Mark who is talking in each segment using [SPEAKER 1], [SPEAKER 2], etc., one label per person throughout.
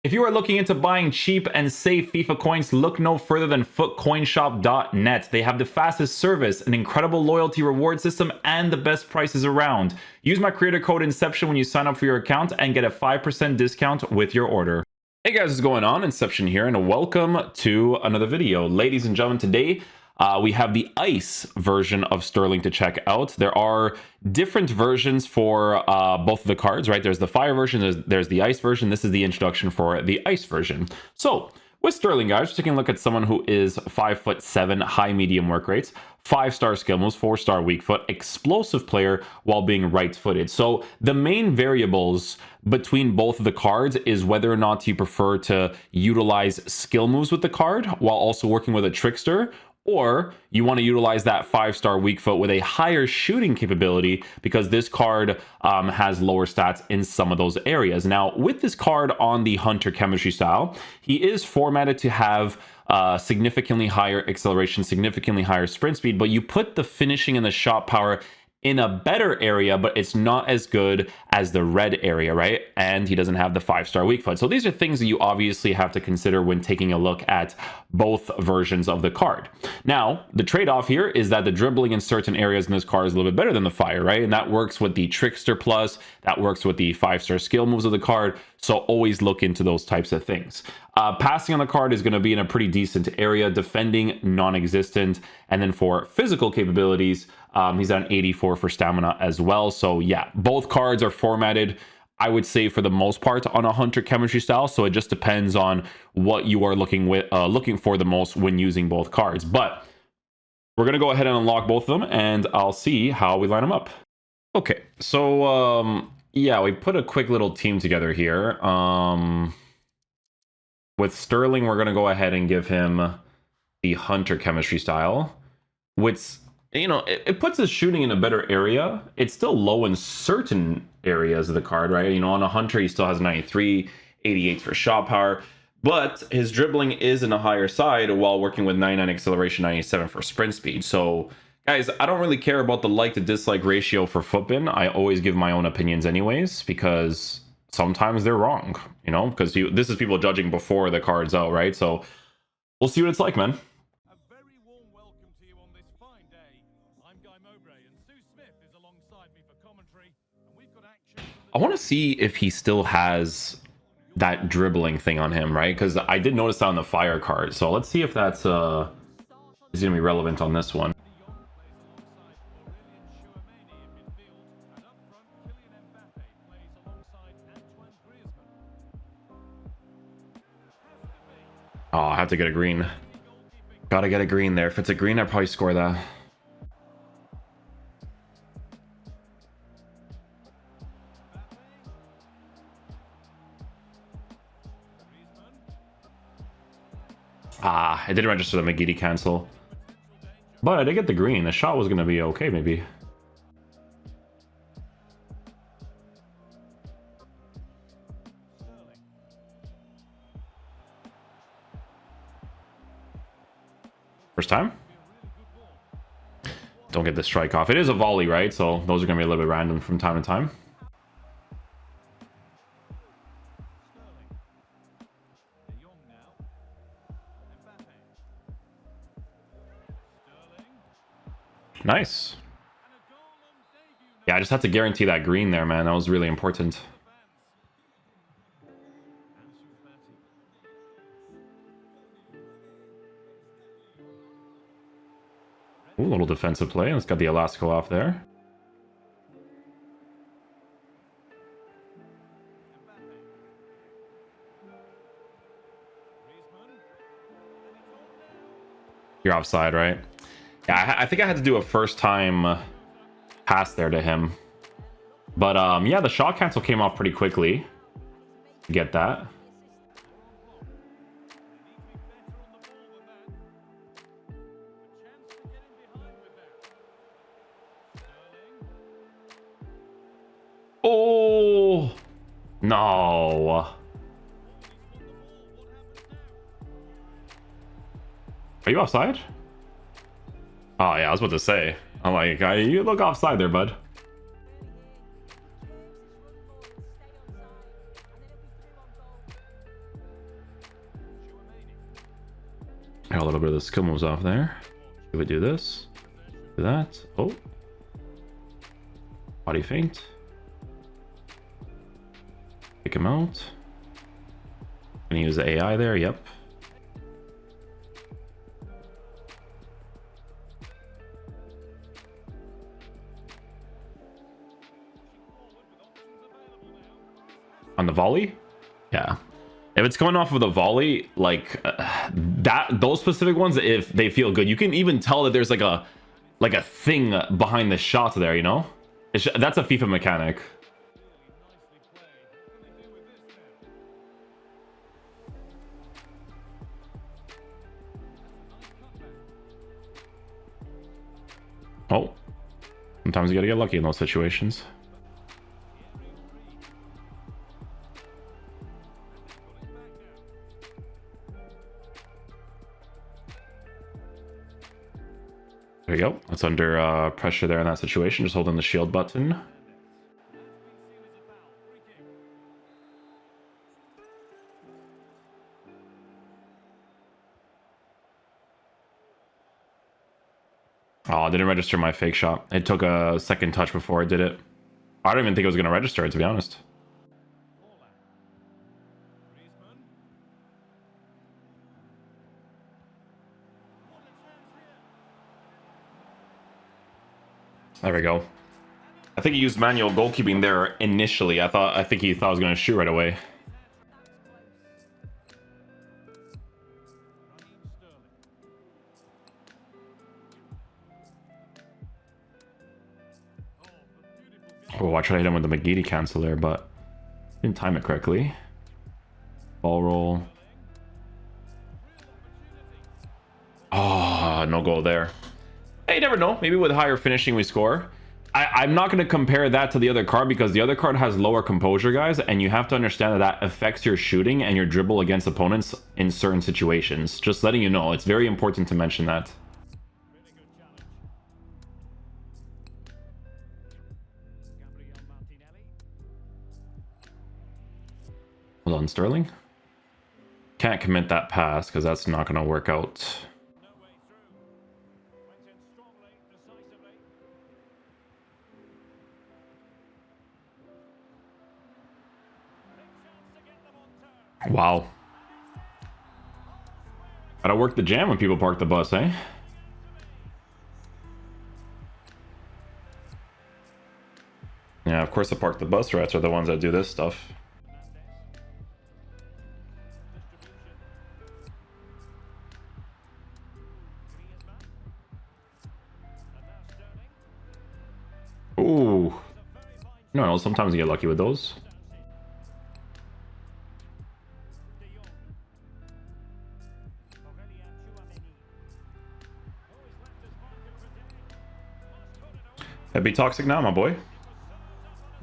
[SPEAKER 1] If you are looking into buying cheap and safe FIFA coins, look no further than footcoinshop.net. They have the fastest service, an incredible loyalty reward system, and the best prices around. Use my creator code Inception when you sign up for your account and get a 5% discount with your order. Hey guys, what's going on? Inception here, and welcome to another video. Ladies and gentlemen, today we have the ice version of Sterling to check out. There are different versions for both of the cards, right? There's the fire version, there's the ice version. This is the introduction for the ice version. So with Sterling, guys, we're taking a look at someone who is 5'7", high medium work rates, 5-star skill moves, 4-star weak foot, explosive player while being right-footed. So the main variables between both of the cards is whether or not you prefer to utilize skill moves with the card while also working with a trickster, or you want to utilize that 5-star weak foot with a higher shooting capability because this card has lower stats in some of those areas. Now, with this card on the Hunter chemistry style, he is formatted to have significantly higher acceleration, significantly higher sprint speed, but you put the finishing and the shot power in a better area, but it's not as good as the red area, right? And he doesn't have the 5-star weak foot. So these are things that you obviously have to consider when taking a look at both versions of the card. Now, the trade-off here is that the dribbling in certain areas in this card is a little bit better than the fire, right? And that works with the trickster plus, that works with the 5-star skill moves of the card. So always look into those types of things. Passing on the card is going to be in a pretty decent area, defending non-existent, and then for physical capabilities, he's at an 84 for stamina as well. So yeah, both cards are formatted, I would say, for the most part on a Hunter chemistry style. So it just depends on what you are looking for the most when using both cards. But we're gonna go ahead and unlock both of them, and I'll see how we line them up. Okay, so yeah, we put a quick little team together here. With Sterling, we're gonna go ahead and give him the Hunter chemistry style, which, you know, it puts his shooting in a better area. It's still low in certain areas of the card, right? You know, on a Hunter, he still has 93, 88 for shot power, but his dribbling is in a higher side while working with 99 acceleration, 97 for sprint speed. So, guys, I don't really care about the like to dislike ratio for Footbin. I always give my own opinions anyways, because sometimes they're wrong, you know, because this is people judging before the card's out, right? So we'll see what it's like, man. I want to see if he still has that dribbling thing on him, right? Because I did notice that on the fire card. So let's see if that's is going to be relevant on this one. Oh, I have to get a green. Gotta get a green there. If it's a green, I'd probably score that. Ah, it didn't register the McGeady cancel. But I did get the green. The shot was going to be okay, maybe. First time? Don't get the strike off. It is a volley, right? So those are going to be a little bit random from time to time. Nice. Yeah, I just had to guarantee that green there, man. That was really important. Ooh, a little defensive play. Let's get the Elastico off there. You're offside, right? Yeah, I think I had to do a first time pass there to him. But yeah, the shot cancel came off pretty quickly. Get that. Oh, no. Are you offside? Oh, yeah, I was about to say. I'm like, you look offside there, bud. Got a little bit of the skill moves off there. If we do this, do that. Oh, body feint. Pick him out. Gonna use the AI there. Yep. On the volley? Yeah. If it's coming off of the volley, like those specific ones, if they feel good, you can even tell that there's like a thing behind the shot there, you know? That's a FIFA mechanic. Oh, sometimes you gotta get lucky in those situations. There you go. That's under pressure there in that situation. Just holding the shield button. Oh, I didn't register my fake shot. It took a second touch before I did it. I don't even think it was going to register it, to be honest. There we go. I think he used manual goalkeeping there initially. I think he thought I was going to shoot right away. Oh, I tried to hit him with the McGeady cancel there, but didn't time it correctly. Ball roll. Oh, no goal there. Hey, you never know. Maybe with higher finishing we score. I'm not going to compare that to the other card because the other card has lower composure, guys, and you have to understand that that affects your shooting and your dribble against opponents in certain situations. Just letting you know. It's very important to mention that. Hold on, Sterling. Can't commit that pass because that's not going to work out. Wow. Gotta work the jam when people park the bus, eh? Yeah, of course the park the bus rats are the ones that do this stuff. Ooh. No, sometimes you get lucky with those. Be toxic now, my boy.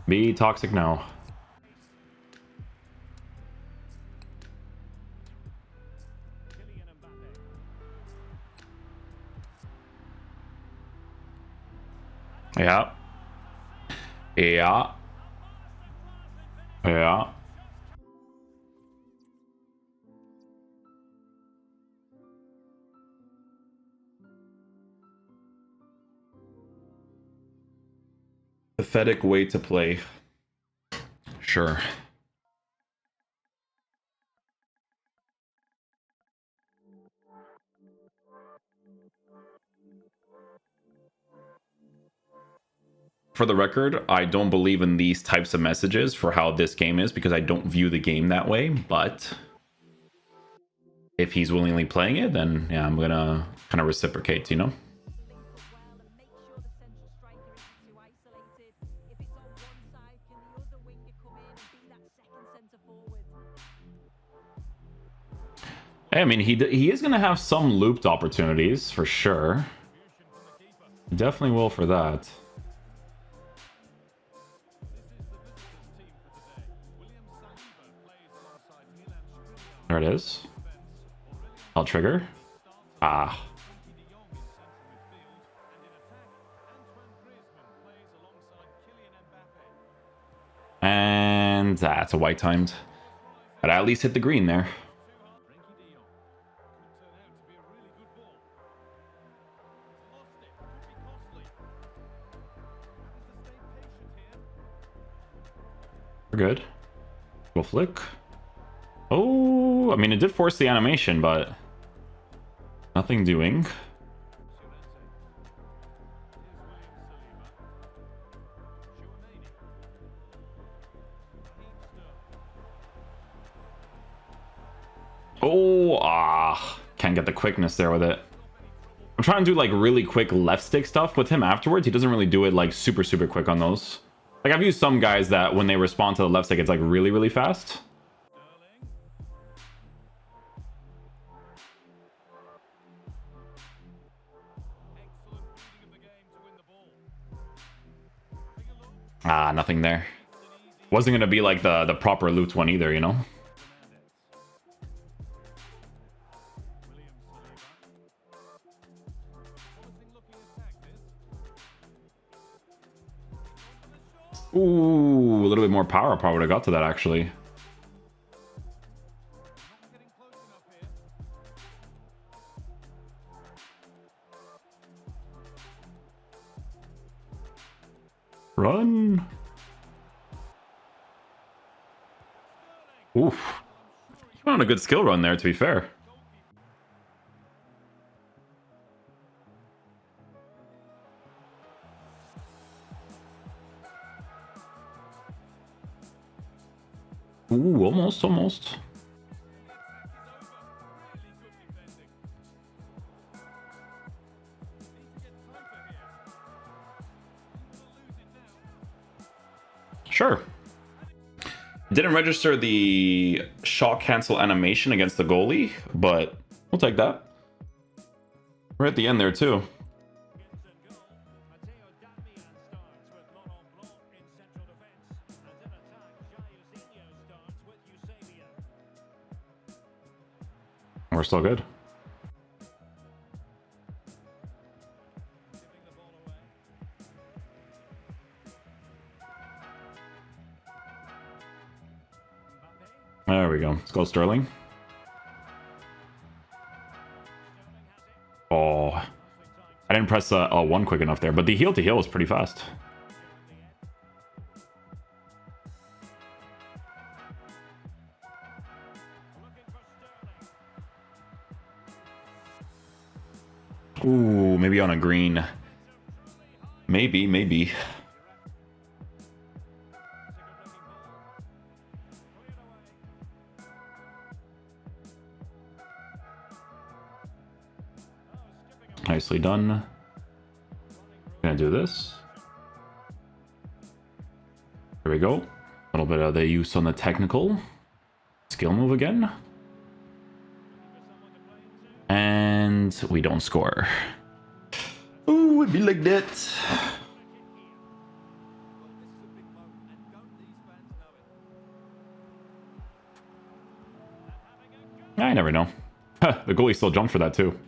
[SPEAKER 1] Be toxic now. Yeah. Yeah. Yeah. Pathetic way to play. Sure. For the record, I don't believe in these types of messages for how this game is because I don't view the game that way, but if he's willingly playing it, then yeah, I'm gonna kind of reciprocate, you know? I mean, he is going to have some looped opportunities, for sure. Definitely will for that. There it is. I'll trigger. Ah. And that's a white timed. But I at least hit the green there. We're good. Go flick. Oh, I mean, it did force the animation, but nothing doing. Oh, can't get the quickness there with it. I'm trying to do like really quick left stick stuff with him afterwards. He doesn't really do it like super quick on those. Like I've used some guys that when they respond to the left stick, it's like really fast. Ah, nothing there. Wasn't gonna be like the proper loot one either, you know? Ooh, a little bit more power probably would have got to that actually. Run. Oof. You went on a good skill run there, to be fair. Ooh, almost. Sure. Didn't register the shot cancel animation against the goalie, but we'll take that. We're at the end there too. We're still good. There we go. Let's go, Sterling. Oh, I didn't press L1 quick enough there, but the heel to heel was pretty fast. Ooh, maybe on a green. Maybe. Nicely done. Gonna do this. There we go. A little bit of the use on the technical. Skill move again. And we don't score. Ooh, it'd be like that. I never know. The goalie still jumped for that too.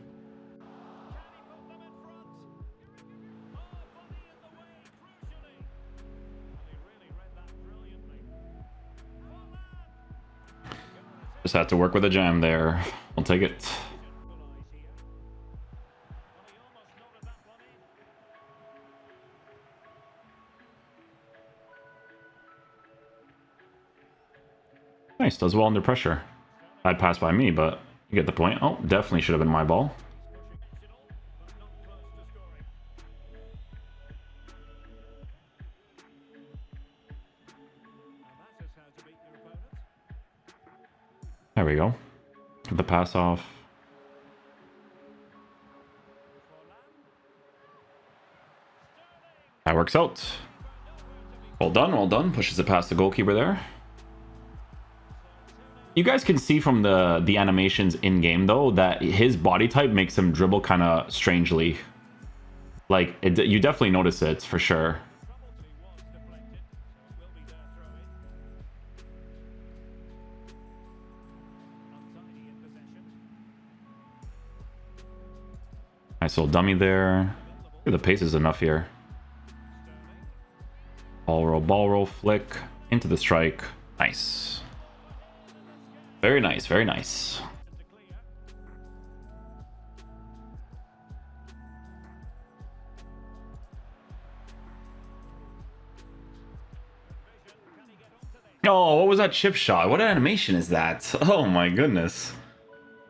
[SPEAKER 1] Just had to work with a jam there. I'll take it. Nice, does well under pressure. Bad pass by me, but you get the point. Oh, definitely should have been my ball. There we go. Get the pass off. That works out. Well done. Pushes it past the goalkeeper there. You guys can see from the animations in game though that his body type makes him dribble kind of strangely. Like you definitely notice it for sure. Nice little dummy there. The pace is enough here. Ball roll, flick into the strike. Nice. Very nice. Oh, what was that chip shot? What animation is that? Oh my goodness.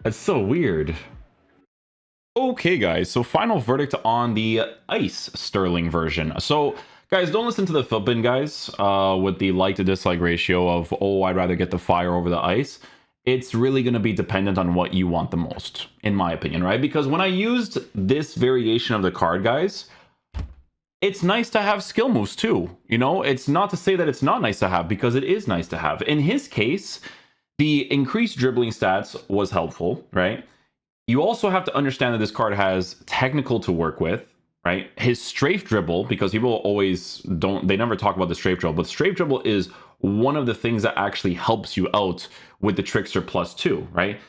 [SPEAKER 1] That's so weird. Okay, guys, so final verdict on the Ice Sterling version. So, guys, don't listen to the flippin' guys with the like to dislike ratio of, oh, I'd rather get the fire over the ice. It's really going to be dependent on what you want the most, in my opinion, right? Because when I used this variation of the card, guys, it's nice to have skill moves too. You know, it's not to say that it's not nice to have, because it is nice to have. In his case, the increased dribbling stats was helpful, right? You also have to understand that this card has technical to work with, right? His strafe dribble, because people always they never talk about the strafe dribble, but strafe dribble is one of the things that actually helps you out with the Trickster +2, right?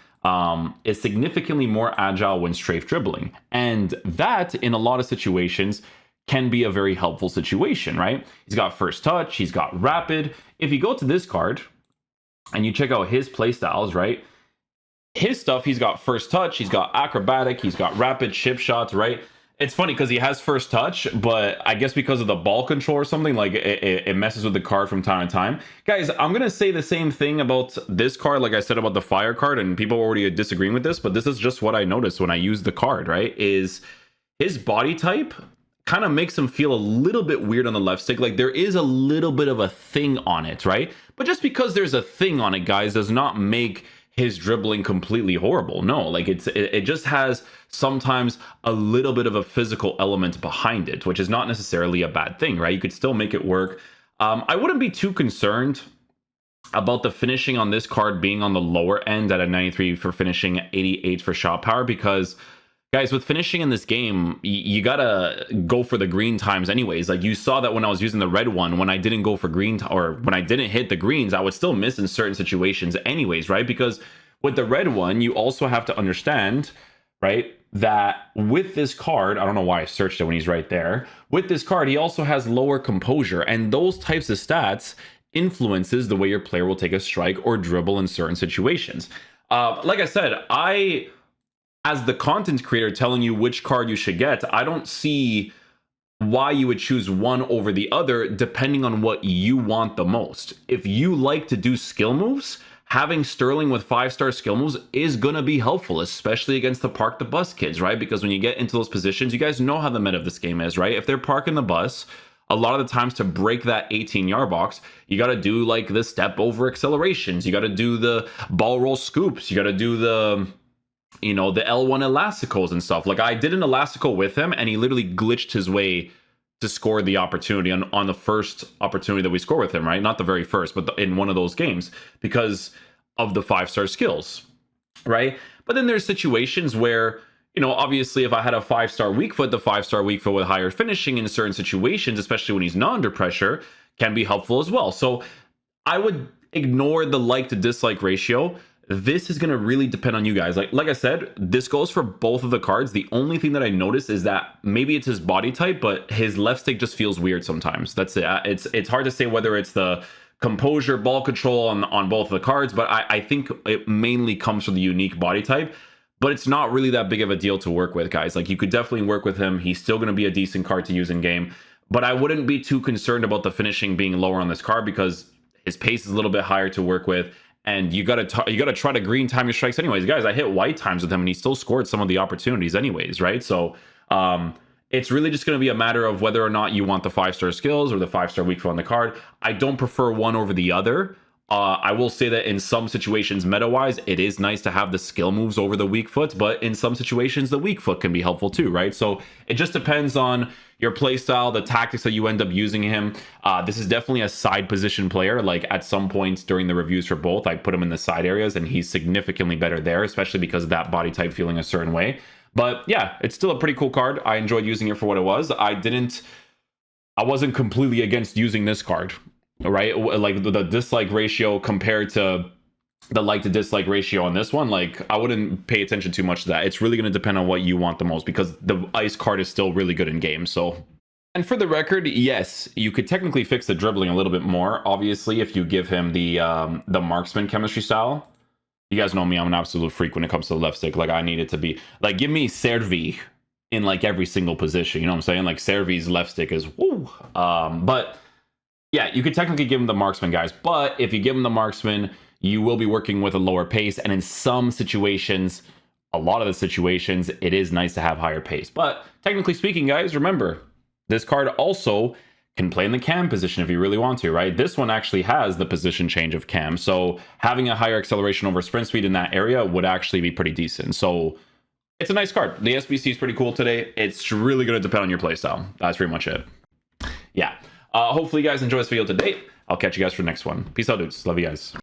[SPEAKER 1] Is significantly more agile when strafe dribbling. And that, in a lot of situations, can be a very helpful situation, right? He's got first touch, he's got rapid. If you go to this card and you check out his playstyles, right? His stuff, he's got first touch, he's got acrobatic, he's got rapid chip shots, right? It's funny because he has first touch, but I guess because of the ball control or something, like it messes with the card from time to time. Guys, I'm going to say the same thing about this card like I said about the fire card, and people are already disagreeing with this, but this is just what I noticed when I use the card, right? Is his body type kind of makes him feel a little bit weird on the left stick. Like there is a little bit of a thing on it, right? But just because there's a thing on it, guys, does not make his dribbling completely horrible. No, like it just has sometimes a little bit of a physical element behind it, which is not necessarily a bad thing, right? You could still make it work. I wouldn't be too concerned about the finishing on this card being on the lower end at a 93 for finishing, 88 for shot power, because guys, with finishing in this game, you gotta go for the green times anyways. Like you saw that when I was using the red one, when I didn't go for green, or when I didn't hit the greens, I would still miss in certain situations anyways, right? Because with the red one, you also have to understand, right, that with this card, I don't know why I searched it when he's right there. With this card, he also has lower composure, and those types of stats influences the way your player will take a strike or dribble in certain situations. Like I said, as the content creator telling you which card you should get, I don't see why you would choose one over the other depending on what you want the most. If you like to do skill moves, having Sterling with 5-star skill moves is going to be helpful, especially against the park the bus kids, right? Because when you get into those positions, you guys know how the meta of this game is, right? If they're parking the bus, a lot of the times to break that 18-yard box, you got to do like the step over accelerations. You got to do the ball roll scoops. You got to do the the L1 elasticals and stuff. Like I did an elastical with him and he literally glitched his way to score the opportunity on the first opportunity that we score with him, right? Not the very first, but in one of those games because of the 5-star skills, right? But then there's situations where, obviously if I had a 5-star weak foot, the 5-star weak foot with higher finishing in certain situations, especially when he's not under pressure, can be helpful as well. So I would ignore the like to dislike ratio. This is going to really depend on you guys. Like I said, this goes for both of the cards. The only thing that I noticed is that maybe it's his body type, but his left stick just feels weird sometimes. That's it. It's hard to say whether it's the composure, ball control on both of the cards, but I think it mainly comes from the unique body type. But it's not really that big of a deal to work with, guys. Like you could definitely work with him. He's still going to be a decent card to use in game. But I wouldn't be too concerned about the finishing being lower on this card because his pace is a little bit higher to work with. And you gotta try to green time your strikes anyways. Guys, I hit white times with him and he still scored some of the opportunities anyways, right? So it's really just going to be a matter of whether or not you want the 5-star skills or the 5-star weak foot on the card. I don't prefer one over the other. I will say that in some situations, meta-wise, it is nice to have the skill moves over the weak foot, but in some situations, the weak foot can be helpful too, right? So it just depends on your play style, the tactics that you end up using him. This is definitely a side position player. Like at some points during the reviews for both, I put him in the side areas and he's significantly better there, especially because of that body type feeling a certain way. But yeah, it's still a pretty cool card. I enjoyed using it for what it was. I wasn't completely against using this card, right? Like the dislike ratio compared to the like to dislike ratio on this one, like I wouldn't pay attention too much to that. It's really going to depend on what you want the most because the ice card is still really good in game. So, and for the record, yes, you could technically fix the dribbling a little bit more. Obviously, if you give him the marksman chemistry style. You guys know me, I'm an absolute freak when it comes to the left stick. Like I need it to be like, give me Servi in like every single position. You know what I'm saying? Like Servi's left stick is woo. But Yeah, you could technically give him the marksman, guys, but if you give him the marksman, you will be working with a lower pace, and in some situations, a lot of the situations, it is nice to have higher pace. But technically speaking, guys, remember, this card also can play in the cam position if you really want to, right? This one actually has the position change of cam, so having a higher acceleration over sprint speed in that area would actually be pretty decent. So it's a nice card. The SBC is pretty cool today. It's really going to depend on your playstyle. That's pretty much it. Yeah. Hopefully you guys enjoy this video today. I'll catch you guys for the next one. Peace out, dudes. Love you guys.